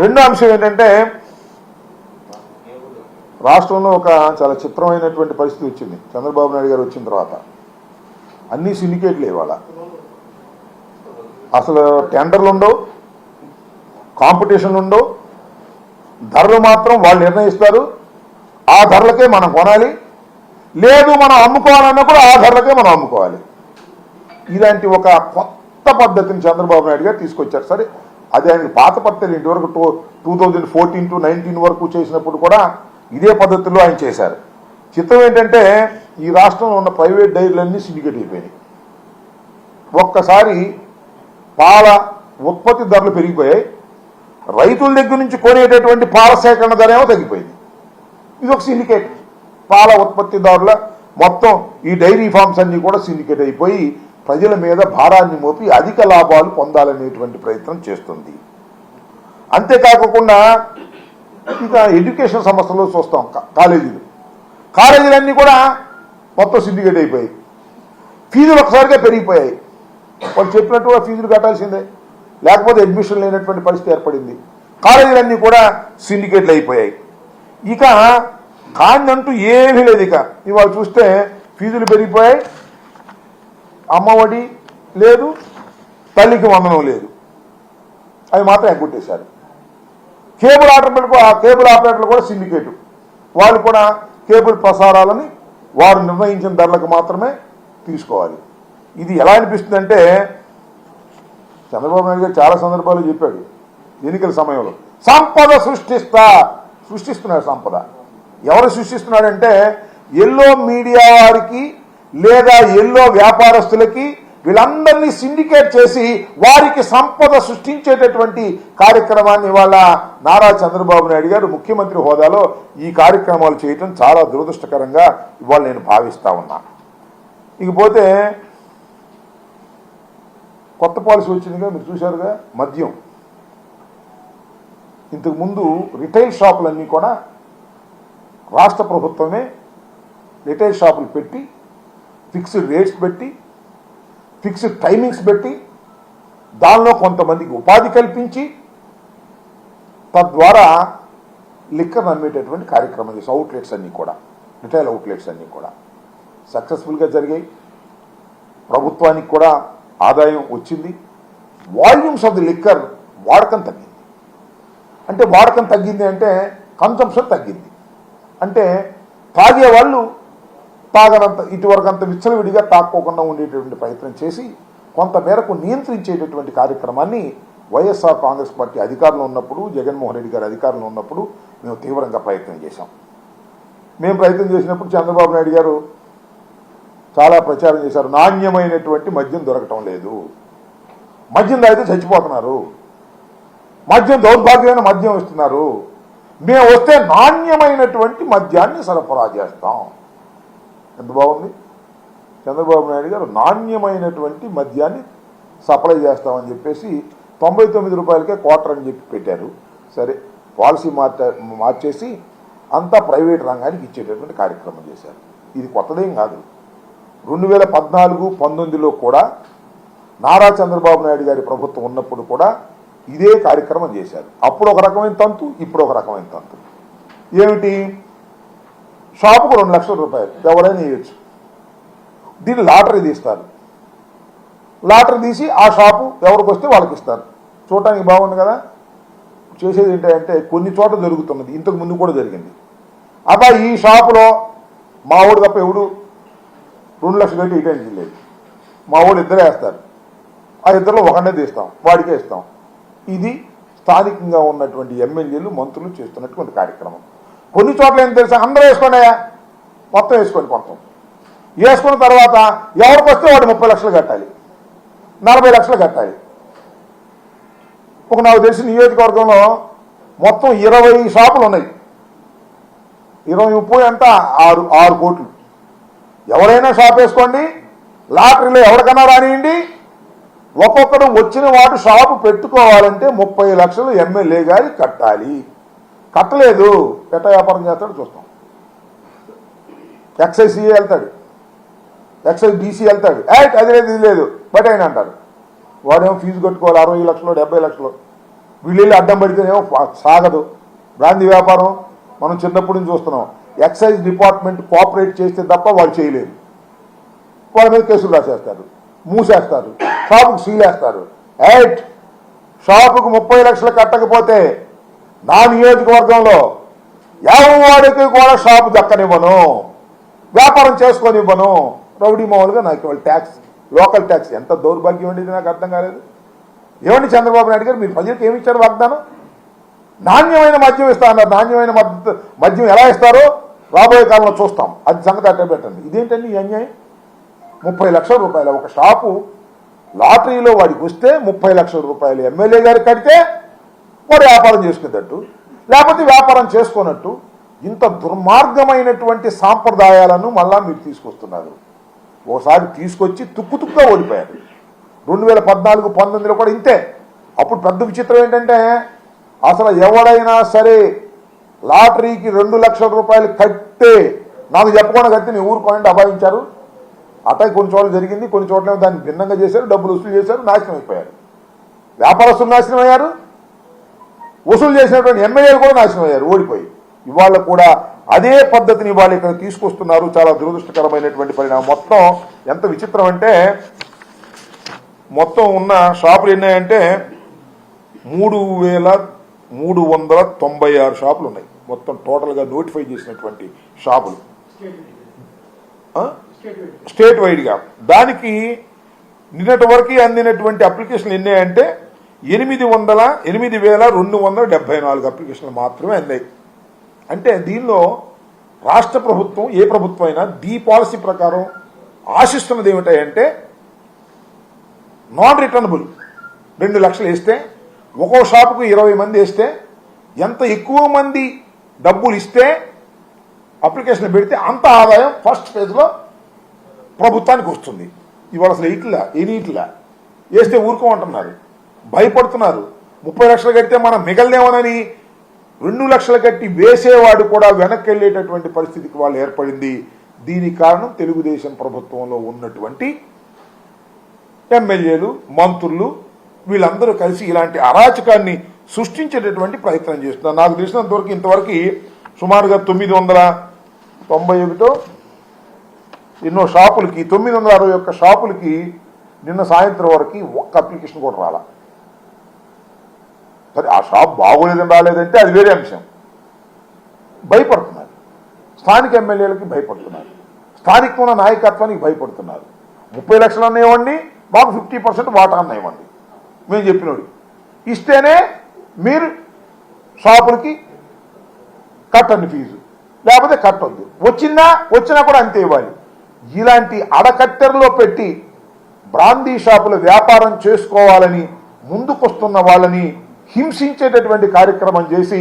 రెండో అంశం ఏంటంటే రాష్ట్రంలో ఒక చాలా చిత్రమైనటువంటి పరిస్థితి వచ్చింది. చంద్రబాబు నాయుడు గారు వచ్చిన తర్వాత అన్ని సిండికేట్లు ఇవాళ అసలు టెండర్లు ఉండవు, కాంపిటీషన్లు ఉండవు, ధరలు మాత్రం వాళ్ళు నిర్ణయిస్తారు. ఆ ధరలకే మనం కొనాలి, లేదు మనం అమ్ముకోవాలన్నా కూడా ఆ ధరలకే మనం అమ్ముకోవాలి. ఇలాంటి ఒక కొత్త పద్ధతిని చంద్రబాబు నాయుడు గారు తీసుకొచ్చారు. సరే, అది ఆయన పాత పద్ధతి ఇంతవరకు 2014 to 19 వరకు చేసినప్పుడు కూడా ఇదే పద్ధతిలో ఆయన చేశారు. చిత్రం ఏంటంటే ఈ రాష్ట్రంలో ఉన్న ప్రైవేట్ డైరీలన్నీ సిండికేట్ అయిపోయినాయి. ఒక్కసారి పాల ఉత్పత్తి ధరలు పెరిగిపోయాయి, రైతుల దగ్గర నుంచి కొనేటటువంటి పాల సేకరణ ధర ఏమో తగ్గిపోయింది. ఇది ఒక సిండికేట్. పాల ఉత్పత్తిదారుల మొత్తం ఈ డైరీ ఫార్మ్స్ అన్నీ కూడా సిండికేట్ అయిపోయి ప్రజల మీద భారాన్ని మోపి అధిక లాభాలు పొందాలనేటువంటి ప్రయత్నం చేస్తుంది. అంతేకాకుండా ఇక ఎడ్యుకేషన్ సంస్థలు చూస్తాం, కాలేజీలన్నీ కూడా మొత్తం సిండికేట్ అయిపోయాయి. ఫీజులు ఒకసారిగా పెరిగిపోయాయి. వాళ్ళు చెప్పినట్టుగా ఫీజులు కట్టాల్సిందే, లేకపోతే అడ్మిషన్ లేనటువంటి పరిస్థితి ఏర్పడింది. కాలేజీలన్నీ కూడా సిండికేట్లు అయిపోయాయి. ఇక కాందంటూ ఏమీ లేదు. ఇవాళ చూస్తే ఫీజులు పెరిగిపోయాయి, అమ్మఒడి లేదు, తల్లికి వందనం లేదు, అవి మాత్రం ఎగ్గొట్టేశారు. కేబుల్ ఆపరేటర్లు కూడా సిండికేటు. వాళ్ళు కూడా కేబుల్ ప్రసారాలని వారు నిర్ణయించిన ధరలకు మాత్రమే తీసుకోవాలి. ఇది ఎలా అనిపిస్తుందంటే చంద్రబాబు నాయుడు గారు చాలా సందర్భాలు చెప్పాడు ఎన్నికల సమయంలో, సంపద సృష్టిస్తున్నాడు. సంపద ఎవరు సృష్టిస్తున్నాడంటే ఎల్లో మీడియా వారికి లేదా ఎల్లో వ్యాపారస్తులకి వీళ్ళందరినీ సిండికేట్ చేసి వారికి సంపద సృష్టించేటటువంటి కార్యక్రమాన్ని ఇవాళ నారా చంద్రబాబు నాయుడు గారు ముఖ్యమంత్రి హోదాలో ఈ కార్యక్రమాలు చేయటం చాలా దురదృష్టకరంగా ఇవాళ నేను భావిస్తా ఉన్నా. ఇకపోతే కొత్త పాలసీ వచ్చిందిగా, మీరు చూశారుగా, మద్యం. ఇంతకుముందు రిటైల్ షాపులన్నీ కూడా రాష్ట్ర ప్రభుత్వమే రిటైల్ షాపులు పెట్టి ఫిక్స్డ్ రేట్స్ పెట్టి ఫిక్స్డ్ టైమింగ్స్ పెట్టి దానిలో కొంతమందికి ఉపాధి కల్పించి తద్వారా లిక్కర్ అమ్మేటటువంటి కార్యక్రమం చేసి అవుట్లెట్స్ అన్నీ కూడా, రిటైల్ అవుట్లెట్స్ అన్నీ కూడా సక్సెస్ఫుల్గా జరిగాయి. ప్రభుత్వానికి కూడా ఆదాయం వచ్చింది. వాల్యూమ్స్ ఆఫ్ ది లిక్కర్ వాడకం తగ్గింది. అంటే వాడకం తగ్గింది అంటే కన్సంప్షన్ తగ్గింది. అంటే తాగేవాళ్ళు తాగనంత ఇటువరకు అంత విచ్చలవిడిగా తాక్కోకుండా ఉండేటటువంటి ప్రయత్నం చేసి కొంతమేరకు నియంత్రించేటటువంటి కార్యక్రమాన్ని వైఎస్ఆర్ కాంగ్రెస్ పార్టీ అధికారంలో ఉన్నప్పుడు, జగన్మోహన్ రెడ్డి గారు అధికారంలో ఉన్నప్పుడు మేము తీవ్రంగా ప్రయత్నం చేశాం. మేము ప్రయత్నం చేసినప్పుడు చంద్రబాబు నాయుడు గారు చాలా ప్రచారం చేశారు. నాణ్యమైనటువంటి మద్యం దొరకటం లేదు, మద్యం తాగితే చచ్చిపోతున్నారు, మద్యం దౌర్భాగ్యమైన మద్యం ఇస్తున్నారు, మేము వస్తే నాణ్యమైనటువంటి మద్యాన్ని సరఫరా చేస్తాం. ఎంత బాగుంది. చంద్రబాబు నాయుడు గారు నాణ్యమైనటువంటి మద్యాన్ని సప్లై చేస్తామని చెప్పేసి 99 రూపాయలకే క్వార్టర్ అని చెప్పి పెట్టారు. సరే, పాలసీ మార్చేసి అంతా ప్రైవేట్ రంగానికి ఇచ్చేటటువంటి కార్యక్రమం చేశారు. ఇది కొత్తదేం కాదు. 2014-19లో కూడా నారా చంద్రబాబు నాయుడు గారి ప్రభుత్వం ఉన్నప్పుడు కూడా ఇదే కార్యక్రమం చేశారు. అప్పుడు ఒక రకమైన తంతు, ఇప్పుడు ఒక రకమైన తంతు. ఏమిటి? షాపుకు 2 లక్షల రూపాయలు ఎవరైనా ఇవ్వచ్చు. దీన్ని లాటరీ తీస్తారు. లాటరీ తీసి ఆ షాపు ఎవరికి వస్తే వాళ్ళకి ఇస్తారు. చూడటానికి బాగుంది కదా. చేసేది ఏంటంటే కొన్ని చోట్ల జరుగుతున్నది, ఇంతకు ముందు కూడా జరిగింది. అబ్బా ఈ షాపులో మా ఊడు తప్ప ఎవడు 2 లక్షలు కట్టి ఇటానికి లేదు, మా ఊళ్ళు ఇద్దరే వేస్తారు, ఆ ఇద్దరిలో ఒకనే తీస్తాం, వాడికే ఇస్తాం. ఇది స్థానికంగా ఉన్నటువంటి ఎమ్మెల్యేలు మంత్రులు చేస్తున్నటువంటి కార్యక్రమం. కొన్ని చోట్ల ఏం తెలుసా, అందరూ వేసుకోండియా, మొత్తం వేసుకోండి, మొత్తం వేసుకున్న తర్వాత ఎవరికి వస్తే వాడు 30 లక్షలు కట్టాలి, 40 లక్షలు కట్టాలి. ఒక నాకు తెలిసిన నియోజకవర్గంలో మొత్తం 20 షాపులు ఉన్నాయి. 20-30 అంటే 6 కోట్లు. ఎవరైనా షాప్ వేసుకోండి, లాటరీలో ఎవరికైనా రానియండి, ఒక్కొక్కడు వచ్చిన వాడు షాపు పెట్టుకోవాలంటే 30 లక్షలు ఎమ్మెల్యే గారి కట్టాలి. కట్టలేదు, ఎట్ట వ్యాపారం చేస్తాడు చూస్తాం. ఎక్సైజ్ సిఏ వెళ్తాడు, ఎక్సైజ్ డీసీ వెళ్తాడు, అది లేదు ఇది లేదు బట్ అయినా అంటారు. వాడేమో ఫీజు కట్టుకోవాలి 60 లక్షలు 70 లక్షలు. వీళ్ళు అడ్డం పడితేనేమో సాగదు. బ్రాందీ వ్యాపారం మనం చిన్నప్పటి నుంచి చూస్తున్నాం. ఎక్సైజ్ డిపార్ట్మెంట్ కోఆపరేట్ చేస్తే తప్ప వాళ్ళు చేయలేరు. వాళ్ళ మీద కేసులు రాసేస్తారు, మూసేస్తారు, షాపుకు సీలేస్తారు. షాపుకు 30 లక్షలు కట్టకపోతే నా నియోజకవర్గంలో ఎవరికి కూడా షాపు దక్కనివ్వను, వ్యాపారం చేసుకొనివ్వను. రౌడీ మామూలుగా నాకు వాళ్ళు ట్యాక్స్, లోకల్ ట్యాక్స్. ఎంత దౌర్భాగ్యం ఉండేది నాకు అర్థం కాలేదు. ఏమండి చంద్రబాబు నాయుడు గారు, మీరు ప్రజలకు ఏమి ఇచ్చారు వాగ్దానం? నాణ్యమైన మద్యం ఇస్తా అన్నారు. నాణ్యమైన మద్యం ఎలా ఇస్తారో రాబోయే కాలంలో చూస్తాం. అది సంగతి అట్టే పెట్టండి. ఇదేంటండి ఈ అన్యాయం? 30 లక్షల రూపాయలు ఒక షాపు లాటరీలో వాడికి వస్తే 30 లక్షల రూపాయలు ఎమ్మెల్యే గారికి కడితే వాడు వ్యాపారం చేసుకునేటట్టు, లేకపోతే వ్యాపారం చేసుకోనట్టు. ఇంత దుర్మార్గమైనటువంటి సాంప్రదాయాలను మళ్ళా మీరు తీసుకొస్తున్నారు. ఓసారి తీసుకొచ్చి తుక్కుతుక్కుగా ఓడిపోయారు. 2014-19లో కూడా ఇంతే. అప్పుడు పెద్ద విచిత్రం ఏంటంటే అసలు ఎవడైనా సరే లాటరీకి 2 లక్షల రూపాయలు కట్టే నాకు చెప్పకుండా కట్టి నీ ఊరుకోండి అభావించారు. అట్లా కొన్ని చోట్ల జరిగింది, కొన్ని చోట్ల దాన్ని భిన్నంగా చేశారు, డబ్బులు వసూలు చేశారు, నాశనం అయిపోయారు. వ్యాపారస్తులు నాశనం అయ్యారు, వసూలు చేసినటువంటి ఎమ్మెల్యేలు కూడా నాశనం అయ్యారు ఓడిపోయి. ఇవాళ కూడా అదే పద్ధతిని వాళ్ళు ఇక్కడ తీసుకొస్తున్నారు. చాలా దురదృష్టకరమైనటువంటి పరిణామం. మొత్తం ఎంత విచిత్రం అంటే మొత్తం ఉన్న షాపులు ఎన్నాయంటే 3,396 షాపులు ఉన్నాయి. మొత్తం టోటల్గా నోటిఫై చేసినటువంటి షాపులు స్టేట్ వైడ్గా. దానికి నిన్నటి వరకు అందినటువంటి అప్లికేషన్లు ఎన్నాయంటే 8,274 అప్లికేషన్లు మాత్రమే అందాయి. అంటే దీనిలో రాష్ట్ర ప్రభుత్వం, ఏ ప్రభుత్వం అయినా దీ పాలసీ ప్రకారం ఆశిస్తున్నది ఏమిటంటే నాన్ రిటర్నబుల్ 2 లక్షలు వేస్తే ఒక్కో షాపుకు 20 మంది వేస్తే ఎంత ఎక్కువ మంది డబ్బులు ఇస్తే అప్లికేషన్ పెడితే అంత ఆదాయం ఫస్ట్ ఫేజ్లో ప్రభుత్వానికి వస్తుంది. ఇవాళ అసలు ఎనీట్లా వేస్తే ఊరుకోమంటున్నారు, భయపడుతున్నారు. 30 లక్షలు కడితే మనం మిగలదేమోనని 2 లక్షలు కట్టి వేసేవాడు కూడా వెనక్కి వెళ్ళేటటువంటి పరిస్థితికి వాళ్ళు ఏర్పడింది. దీనికి కారణం తెలుగుదేశం ప్రభుత్వంలో ఉన్నటువంటి ఎమ్మెల్యేలు, మంత్రులు వీళ్ళందరూ కలిసి ఇలాంటి అరాచకాన్ని సృష్టించేటటువంటి ప్రయత్నం చేస్తున్నారు. నాకు తెలిసినంతవరకు ఇంతవరకు సుమారుగా 991 ఎన్నో షాపులకి 961 షాపులకి నిన్న సాయంత్రం వరకు ఒక్క అప్లికేషన్ కూడా రాలా. సరే ఆ షాప్ బాగోలేదని రాలేదంటే అది వేరే అంశం. భయపడుతున్నారు, స్థానిక ఎమ్మెల్యేలకి భయపడుతున్నారు, స్థానికంగా ఉన్న నాయకత్వానికి భయపడుతున్నారు. 30 లక్షలు అన్నయ్యండి, మాకు 50% వాటా అన్నయ్యండి మేము చెప్పినోడు ఇస్తేనే మీరు షాపులకి కట్టండి ఫీజు, లేకపోతే కట్టొద్దు, వచ్చినా కూడా అంతే ఇవ్వాలి. ఇలాంటి అడకట్టెరలో పెట్టి బ్రాందీ షాపుల వ్యాపారం చేసుకోవాలని ముందుకొస్తున్న వాళ్ళని హింసించేటటువంటి కార్యక్రమం చేసి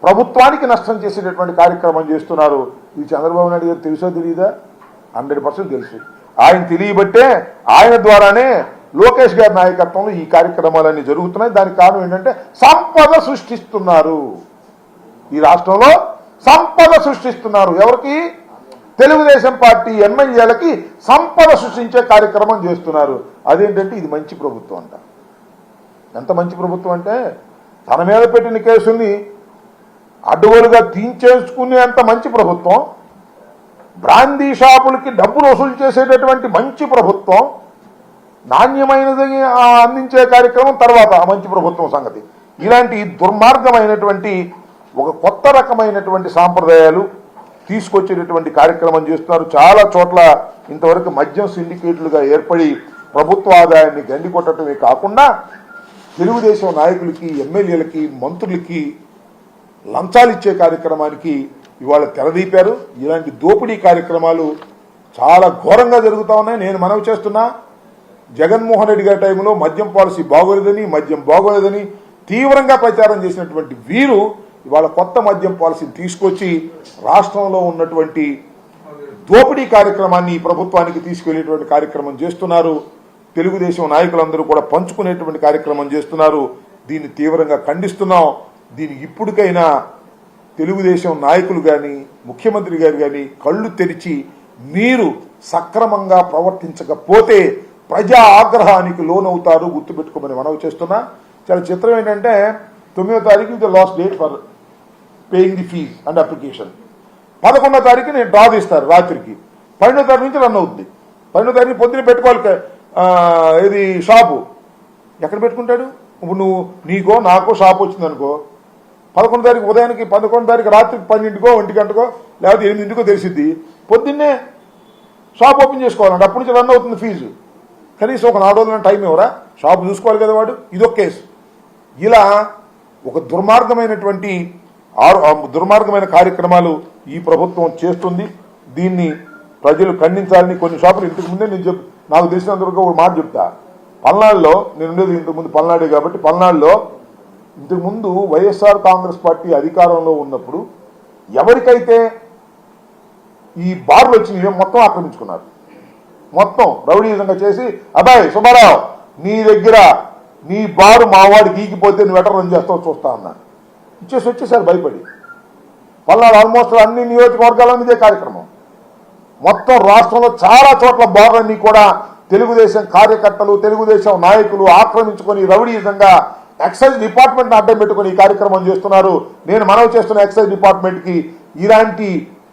ప్రభుత్వానికి నష్టం చేసేటటువంటి కార్యక్రమం చేస్తున్నారు. ఇది చంద్రబాబు నాయుడు గారు తెలుసో తెలియదా? 100% తెలుసు. ఆయన తెలియబట్టే ఆయన ద్వారానే లోకేష్ గారి నాయకత్వంలో ఈ కార్యక్రమాలన్నీ జరుగుతున్నాయి. దానికి కారణం ఏంటంటే సంపద సృష్టిస్తున్నారు. ఈ రాష్ట్రంలో సంపద సృష్టిస్తున్నారు. ఎవరికి? తెలుగుదేశం పార్టీ ఎమ్మెల్యేలకి సంపద సృష్టించే కార్యక్రమం చేస్తున్నారు. అదేంటంటే ఇది మంచి ప్రభుత్వం అంట. ఎంత మంచి ప్రభుత్వం అంటే తన మీద పెట్టిన కేసుల్ని అడ్డుగోలుగా తీయించేసుకునేంత మంచి ప్రభుత్వం, బ్రాందీ షాపులకి డబ్బులు వసూలు చేసేటటువంటి మంచి ప్రభుత్వం, నాణ్యమైనది అందించే కార్యక్రమం తర్వాత ఆ మంచి ప్రభుత్వం సంగతి. ఇలాంటి దుర్మార్గమైనటువంటి ఒక కొత్త రకమైనటువంటి సాంప్రదాయాలు తీసుకొచ్చేటటువంటి కార్యక్రమం చేస్తున్నారు. చాలా చోట్ల ఇంతవరకు మద్యం సిండికేట్లుగా ఏర్పడి ప్రభుత్వ ఆదాయాన్ని గండికొట్టడమే కాకుండా తెలుగుదేశం నాయకులకి, ఎమ్మెల్యేలకి, మంత్రులకి లంచాలు ఇచ్చే కార్యక్రమానికి ఇవాళ తెరదీపారు. ఇలాంటి దోపిడీ కార్యక్రమాలు చాలా ఘోరంగా జరుగుతూ ఉన్నాయి. నేను మనవి చేస్తున్నా, జగన్మోహన్ రెడ్డి గారి టైంలో మద్యం పాలసీ బాగోలేదని, మద్యం బాగోలేదని తీవ్రంగా ప్రచారం చేసినటువంటి వీరు ఇవాళ కొత్త మద్యం పాలసీని తీసుకొచ్చి రాష్ట్రంలో ఉన్నటువంటి దోపిడీ కార్యక్రమాన్ని ప్రభుత్వానికి తీసుకెళ్లేటువంటి కార్యక్రమం చేస్తున్నారు. తెలుగుదేశం నాయకులందరూ కూడా పంచుకునేటువంటి కార్యక్రమం చేస్తున్నారు. దీన్ని తీవ్రంగా ఖండిస్తున్నాం. దీనికి ఇప్పటికైనా తెలుగుదేశం నాయకులు కానీ, ముఖ్యమంత్రి గారు కానీ కళ్ళు తెరిచి మీరు సక్రమంగా ప్రవర్తించకపోతే ప్రజా ఆగ్రహానికి లోనవుతారు, గుర్తుపెట్టుకోమని మనవి చేస్తున్నా. చాలా చిత్రం ఏంటంటే 9వ తారీఖు the last date for paying the fees and application. 11వ తారీఖు నేను డ్రా తీస్తారు రాత్రికి. 12వ తారీఖు నుంచి రన్ అవుతుంది. 12వ తారీఖు పొద్దున పెట్టుకోవాలి ఇది షాపు. ఎక్కడ పెట్టుకుంటాడు? ఇప్పుడు నువ్వు నీకో నాకో షాప్ వచ్చింది అనుకో, 11వ తారీఖు ఉదయానికి 11వ తారీఖు రాత్రికి 12కో 1 గంటకో లేకపోతే 8కో తెలిసిద్ది. పొద్దున్నే షాప్ ఓపెన్ చేసుకోవాలంటే అప్పటి నుంచి రన్ అవుతుంది ఫీజు. కనీసం ఒక 4 రోజుల టైం ఎవరా? షాపు చూసుకోవాలి కదా వాడు. ఇదొక కేసు. ఇలా ఒక దుర్మార్గమైన కార్యక్రమాలు ఈ ప్రభుత్వం చేస్తుంది. దీన్ని ప్రజలు ఖండించాలని. కొన్ని షాపులు ఇంతకు ముందే నేను నాకు తెలిసినంతవరకు ఒక మాట చెప్తా. పల్నాడులో నేను ఉండేది ఇంతకుముందు పల్నాడే కాబట్టి, పల్నాడులో ఇంతకుముందు వైఎస్ఆర్ కాంగ్రెస్ పార్టీ అధికారంలో ఉన్నప్పుడు ఎవరికైతే ఈ బార్లు వచ్చినాయో మొత్తం ఆక్రమించుకున్నారు. మొత్తం రౌడీజంగా చేసి, అబ్బాయి సుబ్బారావు నీ దగ్గర నీ బారు మావాడు గీకిపోతే నువ్వు ఎట్లా రన్ చేస్తావు చూస్తా అన్నాను. వచ్చేసారు భయపడి. పల్నాడు ఆల్మోస్ట్ అన్ని నియోజకవర్గాల ఇదే కార్యక్రమం. మొత్తం రాష్ట్రంలో చాలా చోట్ల బార్లన్నీ కూడా తెలుగుదేశం కార్యకర్తలు, తెలుగుదేశం నాయకులు ఆక్రమించుకొని రౌడీజంగా ఎక్సైజ్ డిపార్ట్మెంట్ని అడ్డం పెట్టుకుని ఈ కార్యక్రమం చేస్తున్నారు. నేను మనవి చేస్తున్న ఎక్సైజ్ డిపార్ట్మెంట్కి ఇలాంటి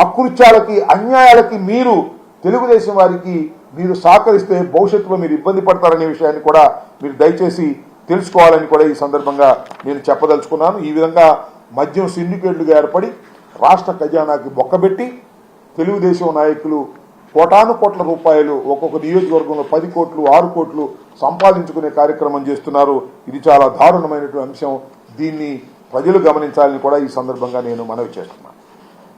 అకృత్యాలకి, అన్యాయాలకి మీరు తెలుగుదేశం వారికి మీరు సహకరిస్తే భవిష్యత్తులో మీరు ఇబ్బంది పడతారనే విషయాన్ని కూడా మీరు దయచేసి తెలుసుకోవాలని కూడా ఈ సందర్భంగా నేను చెప్పదలుచుకున్నాను. ఈ విధంగా మద్యం సిండికేట్లుగా ఏర్పడి రాష్ట్ర ఖజానాకి బొక్కబెట్టి తెలుగుదేశం నాయకులు కోటాను కోట్ల రూపాయలు ఒక్కొక్క నియోజకవర్గంలో 10 కోట్లు 6 కోట్లు సంపాదించుకునే కార్యక్రమం చేస్తున్నారు. ఇది చాలా దారుణమైనటువంటి అంశం. దీన్ని ప్రజలు గమనించాలని కూడా ఈ సందర్భంగా నేను మనవి చేస్తున్నాను.